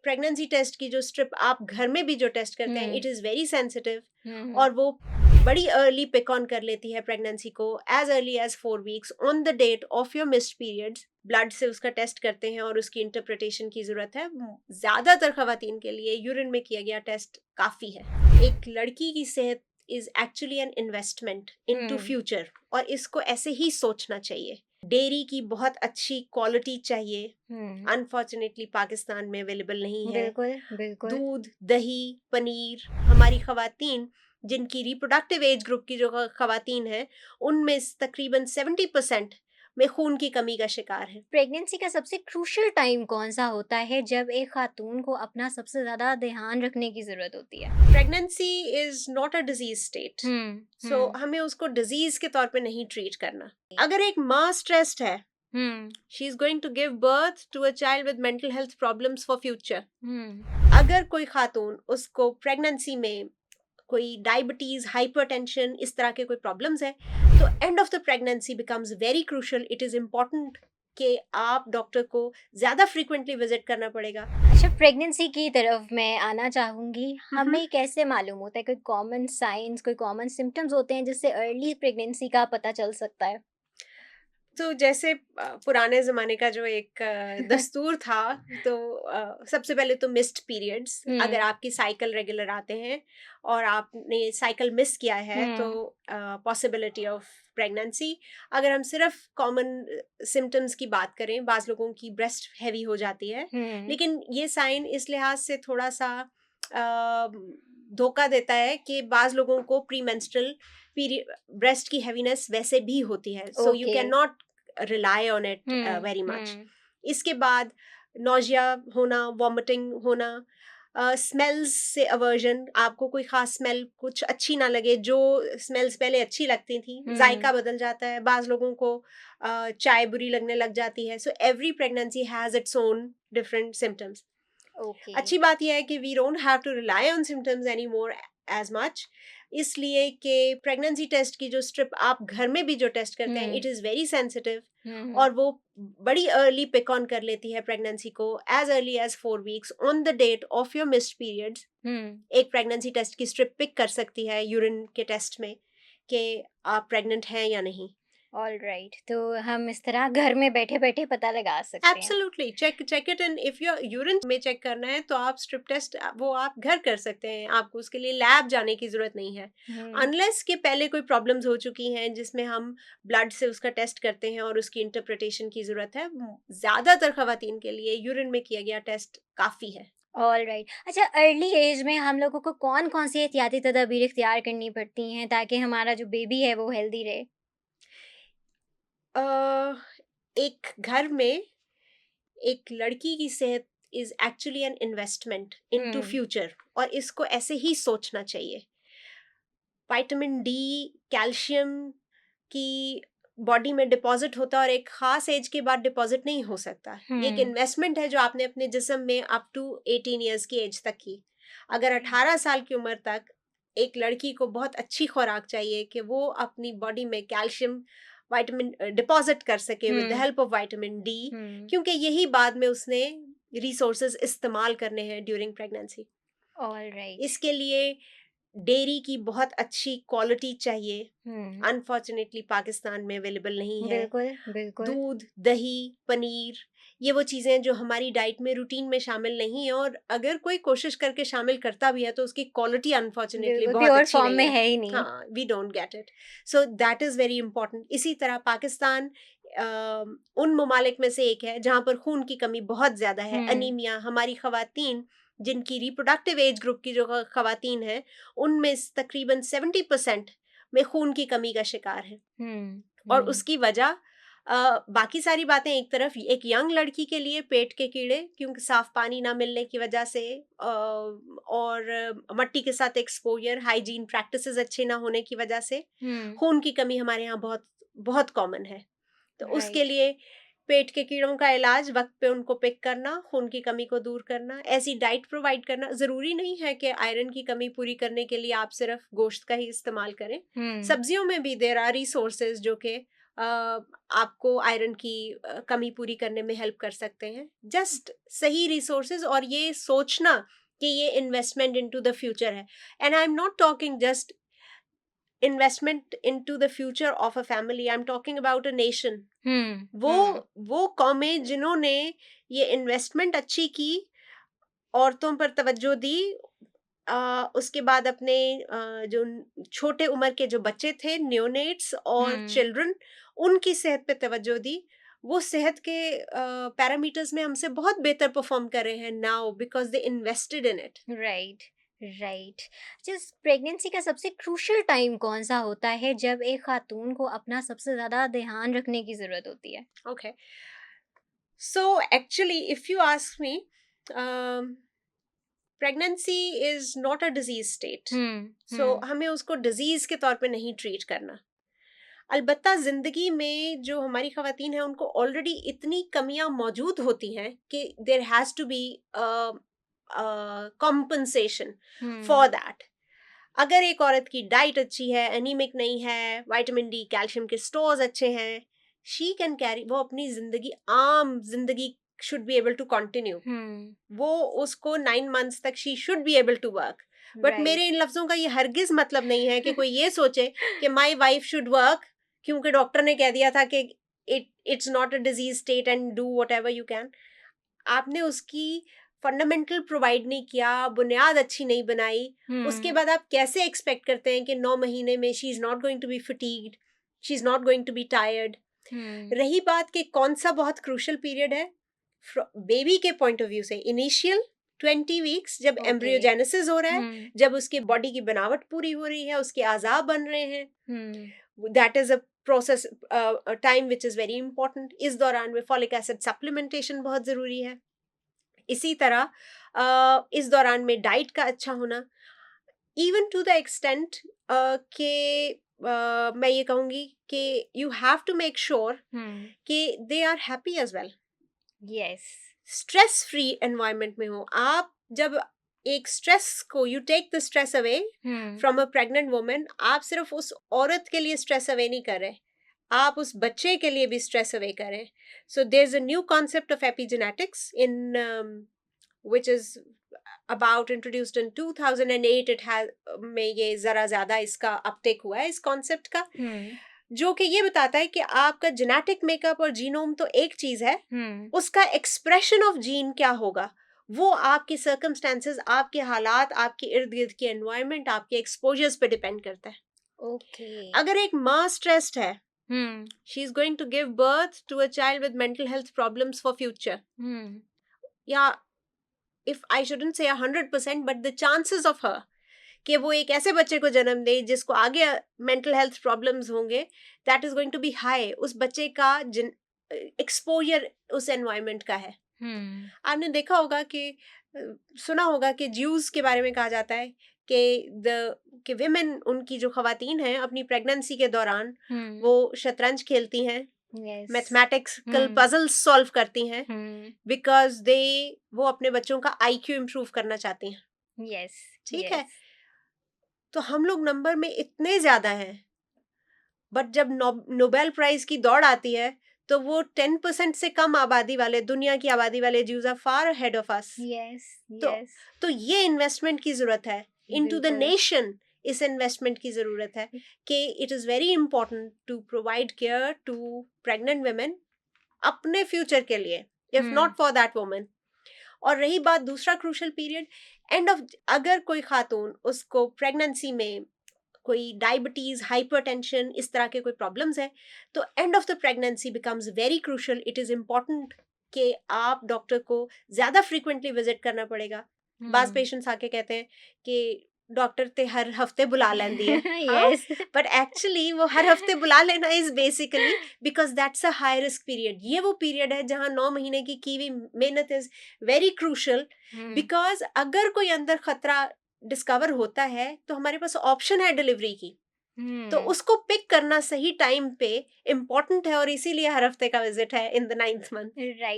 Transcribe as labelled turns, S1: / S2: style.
S1: Pregnancy test की जो strip आप घर में भी जो टेस्ट करते हैं, इट इज़ वेरी सेंसिटिव और वो बड़ी अर्ली पिक ऑन कर लेती है प्रेगनेंसी को as early as 4 weeks on the date of your missed periods. Blood से उसका टेस्ट करते हैं और उसकी इंटरप्रिटेशन की ज़रूरत है। ज़्यादातर खवातीन के लिए यूरिन में किया गया टेस्ट काफ़ी है। एक लड़की की सेहत is actually an investment into future और इसको ऐसे ही सोचना चाहिए। डेयरी की बहुत अच्छी क्वालिटी चाहिए, अनफॉर्चुनेटली पाकिस्तान में अवेलेबल नहीं है।
S2: बिल्कुल बिल्कुल।
S1: दूध, दही, पनीर, हमारी खवातीन जिनकी रिप्रोडक्टिव एज ग्रुप की जो खवातीन हैं, उनमें तकरीबन 70% में खून की कमी का शिकार है।
S2: प्रेगनेंसी का सबसे क्रूशियल टाइम कौन सा होता है जब एक खातून को अपना सबसे ज्यादा ध्यान रखने की जरूरत होती है?
S1: Pregnancy is not a disease state, so हमें उसको डिजीज के तौर पे नहीं ट्रीट करना। अगर एक माँ स्ट्रेस्ड है, she is going to give birth to a child with mental health problems for future. अगर कोई खातून उसको प्रेगनेंसी में कोई डायबिटीज, हाइपरटेंशन, इस तरह के कोई प्रॉब्लम्स है, तो end of the pregnancy becomes very crucial. It is important कि आप डॉक्टर को ज्यादा फ्रीक्वेंटली विजिट करना पड़ेगा।
S2: अच्छा, प्रेगनेंसी की तरफ मैं आना चाहूंगी। हमें कैसे मालूम होता है, कोई कॉमन साइंस, कोई कॉमन सिम्टम्स होते हैं जिससे अर्ली प्रेगनेंसी का पता चल सकता है?
S1: तो जैसे पुराने ज़माने का जो एक दस्तूर था, तो सबसे पहले तो मिस्ड पीरियड्स। अगर आपकी साइकिल रेगुलर आते हैं और आपने साइकिल मिस किया है, तो पॉसिबिलिटी ऑफ प्रेगनेंसी। अगर हम सिर्फ कॉमन सिम्टम्स की बात करें, बाज़ लोगों की ब्रेस्ट हैवी हो जाती है, लेकिन ये साइन इस लिहाज से थोड़ा सा धोखा देता है कि बाज़ लोगों को प्री मेंस्ट्रुअल पीरियड ब्रेस्ट की हैवीनेस वैसे भी होती है, so you can not rely on it very much. इसके बाद नोजिया होना, वॉमिटिंग होना, स्मेल्स से अवर्जन, आपको कोई खास स्मेल कुछ अच्छी ना लगे, जो स्मेल्स पहले अच्छी लगती थी जायका बदल जाता है। बाज़ लोगों को चाय बुरी लगने लग जाती है। So every pregnancy has its own different symptoms. अच्छी बात यह है कि we don't have to rely on symptoms any more as much, इसलिए कि प्रेगनेंसी टेस्ट की जो स्ट्रिप आप घर में भी जो टेस्ट करते हैं, इट इज़ वेरी सेंसिटिव और वो बड़ी अर्ली पिक ऑन कर लेती है प्रेगनेंसी को as early as 4 weeks on the date of your missed periods. एक प्रेगनेंसी टेस्ट की स्ट्रिप पिक कर सकती है यूरिन के टेस्ट में कि आप प्रेग्नेंट हैं या नहीं।
S2: ऑलराइट, तो हम इस तरह घर में बैठे बैठे पता लगा सकते हैं।
S1: Absolutely, check it. And if your urine में चेक करना है तो आप स्ट्रिप टेस्ट वो आप घर कर सकते हैं, आपको उसके लिए लैब जाने की जरूरत नहीं है, अनलेस के पहले कोई प्रॉब्लम्स हो चुकी हैं जिसमें हम ब्लड से उसका टेस्ट करते हैं और उसकी इंटरप्रिटेशन की जरूरत है। ज्यादातर खवातीन के लिए यूरिन में किया गया टेस्ट काफी है।
S2: ऑलराइट, अच्छा, अर्ली एज में हम लोगों को कौन कौन सी एहतियाती तदाबीर इख्तियार करनी पड़ती हैं ताकि हमारा जो बेबी है वो हेल्दी रहे?
S1: एक घर में एक लड़की की सेहत is actually an investment into future और इसको ऐसे ही सोचना चाहिए। विटामिन डी, कैल्शियम की बॉडी में डिपॉजिट होता है और एक खास एज के बाद डिपॉजिट नहीं हो सकता। ये एक इन्वेस्टमेंट है जो आपने अपने जिस्म में अप टू 18 ईयर्स की एज तक की। अगर 18 साल की उम्र तक एक लड़की को बहुत अच्छी खुराक चाहिए कि वो अपनी बॉडी में कैल्शियम विटामिन डिपॉजिट कर सके with the help of vitamin D, क्योंकि यही बाद में उसने रिसोर्सेज इस्तेमाल करने हैं ड्यूरिंग प्रेगनेंसी।
S2: ऑलराइट,
S1: इसके लिए डेयरी की बहुत अच्छी क्वालिटी चाहिए, अनफॉर्चुनेटली पाकिस्तान में अवेलेबल नहीं है।
S2: बिल्कुल बिल्कुल।
S1: दूध, दही, पनीर, ये वो चीज़ें जो हमारी डाइट में रूटीन में शामिल नहीं है, और अगर कोई कोशिश करके शामिल करता भी है तो उसकी क्वालिटी अनफॉर्चुनेटली
S2: बिल्कुल
S1: बहुत
S2: प्योर
S1: अच्छी
S2: फॉर्म
S1: नहीं
S2: में
S1: है।
S2: है ही नहीं।
S1: हाँ, we don't get it, so that is very important. इसी तरह पाकिस्तान उन ममालिक में से एक है जहाँ पर खून की कमी बहुत ज़्यादा है, अनीमिया। हमारी खवातीन जिनकी रिप्रोडक्टिव एज ग्रुप की जो खवातीन हैं, उनमें तकरीबन 70% में खून की कमी का शिकार है। और उसकी वजह बाकी सारी बातें एक तरफ, एक यंग लड़की के लिए पेट के कीड़े, क्योंकि साफ पानी ना मिलने की वजह से, और मट्टी के साथ एक्सपोजर, हाइजीन प्रैक्टिसेस अच्छे ना होने की वजह से खून की कमी हमारे यहाँ बहुत बहुत कॉमन है। तो उसके लिए पेट के कीड़ों का इलाज, वक्त पे उनको पिक करना, खून की कमी को दूर करना, ऐसी डाइट प्रोवाइड करना। ज़रूरी नहीं है कि आयरन की कमी पूरी करने के लिए आप सिर्फ गोश्त का ही इस्तेमाल करें। सब्जियों में भी देयर आर रिसोर्सेज जो कि आपको आयरन की कमी पूरी करने में हेल्प कर सकते हैं. जस्ट सही रिसोर्सेज और ये सोचना कि ये इन्वेस्टमेंट इनटू द फ्यूचर है. And I am not talking just investment into the future of a family, I am talking about a nation. वो कौमें जिन्होंने ये इन्वेस्टमेंट अच्छी की, औरतों पर तवज्जो दी, उसके बाद अपने जो छोटे उम्र के जो बच्चे थे, न्योनेट्स और चिल्ड्रन, उनकी सेहत पे तवज्जो दी. वो सेहत के पैरामीटर्स में हमसे बहुत बेहतर परफॉर्म कर रहे हैं now because they invested in it.
S2: Right right. जिस प्रेगनेंसी का सबसे क्रूशियल टाइम कौन सा होता है जब एक खातून को अपना सबसे ज़्यादा ध्यान रखने की ज़रूरत होती है?
S1: Okay, so actually if you ask me, pregnancy is not a disease state. So हमें उसको डिजीज के तौर पे नहीं ट्रीट करना. अलबत्ता जिंदगी में जो हमारी खवातीन हैं उनको ऑलरेडी इतनी कमियां मौजूद होती हैं कि there has to be compensation for that. अगर एक औरत की डाइट अच्छी है, एनीमिक नहीं है, विटामिन डी कैल्शियम के स्टोर्स अच्छे हैं, शी कैन कैरी, वो अपनी जिंदगी, आम जिंदगी should be able to continue. वो उसको 9 months तक she should be able to work. But मेरे इन लफ्जों का ये हरगिज मतलब नहीं है कि कोई ये सोचे कि my wife should work क्योंकि डॉक्टर ने कह दिया था कि it's not a disease state and do whatever you can. आपने उसकी फंडामेंटल प्रोवाइड नहीं किया, बुनियाद अच्छी नहीं बनाई, उसके बाद आप कैसे एक्सपेक्ट करते हैं कि 9 महीने में she is not going to be fatigued, she is not going to be tired. रही बात कि कौन सा बहुत क्रूशल पीरियड है बेबी के पॉइंट ऑफ व्यू से, इनिशियल 20 वीक्स जब एम्ब्रियोजेनेसिस हो रहा है, जब उसकी बॉडी की बनावट पूरी हो रही है, उसके आज़ाब बन रहे हैं, that is a process time which is very important. इस दौरान में फॉलिक एसिड सप्लीमेंटेशन बहुत ज़रूरी है. इसी तरह इस दौरान में डाइट का अच्छा होना, इवन टू द एक्सटेंट के मैं ये कहूँगी कि you have to make sure कि they are happy as well.
S2: Yes,
S1: stress free environment में हो आप. जब एक स्ट्रेस को, you take the stress away from a pregnant woman, आप सिर्फ उस औरत के लिए स्ट्रेस अवे नहीं कर रहे, आप उस बच्चे के लिए भी स्ट्रेस अवे करें. So there is a new concept of epigenetics in which is about introduced in 2008. it has में ये जरा ज्यादा इसका अपटेक हुआ है इस कॉन्सेप्ट का, जो कि ये बताता है कि आपका जेनेटिक मेकअप और जीनोम तो एक चीज है, उसका एक्सप्रेशन ऑफ जीन क्या होगा वो आपके सर्कमस्टेंसेस, आपके हालात, आपके इर्द गिर्द की एनवायरनमेंट, आपके एक्सपोजर्स पे डिपेंड करता है. अगर एक माँ स्ट्रेस्ड है, she is going to give birth to a child with mental health problems for future, या if I shouldn't say 100%, but the chances of her कि वो एक ऐसे बच्चे को जन्म दे जिसको आगे मेंटल हेल्थ प्रॉब्लम्स होंगे, that is going to be high. उस बच्चे का एक्सपोजर उस एनवायरनमेंट का है. आपने देखा होगा कि सुना होगा कि ज्यूज के बारे में कहा जाता है कि विमेन, उनकी जो खवातीन हैं, अपनी प्रेगनेंसी के दौरान वो शतरंज खेलती हैं, मैथमेटिक्सल पजल्स सॉल्व करती हैं, बिकॉज वो अपने बच्चों का IQ इम्प्रूव करना चाहती हैं. ठीक है, तो हम लोग नंबर में इतने ज्यादा हैं, बट जब नोबेल प्राइज की दौड़ आती है तो वो 10% से कम आबादी वाले, दुनिया की आबादी वाले Jews are far ahead of us. तो ये इन्वेस्टमेंट की जरूरत है इनटू द नेशन. इस इन्वेस्टमेंट की जरूरत है कि it is very important to provide care to pregnant women अपने फ्यूचर के लिए, if not for that woman. और रही बात दूसरा क्रूशल पीरियड, एंड ऑफ, अगर कोई खातून उसको प्रेगनेंसी में कोई डायबिटीज, हाइपरटेंशन, इस तरह के कोई प्रॉब्लम्स है, तो end of the pregnancy becomes very crucial. It is important कि आप डॉक्टर को ज्यादा फ्रीक्वेंटली विजिट करना पड़ेगा. बाज पेशेंट्स आके कहते हैं कि डॉक्टर ते हर हफ्ते बुला लेंदी है.
S2: Yes.
S1: बट एक्चुअली वो हर हफ्ते बुला लेना is basically because that's a high risk period. ये वो पीरियड है जहाँ 9 महीने की हुई मेहनत इज वेरी क्रूशल, बिकॉज अगर कोई अंदर खतरा डिस्कवर होता है तो हमारे पास ऑप्शन है डिलीवरी की. तो उसको पिक करना सही टाइम पे इम्पोर्टेंट है, और इसीलिए हर हफ्ते का विजिट है in the 9th month.
S2: Right.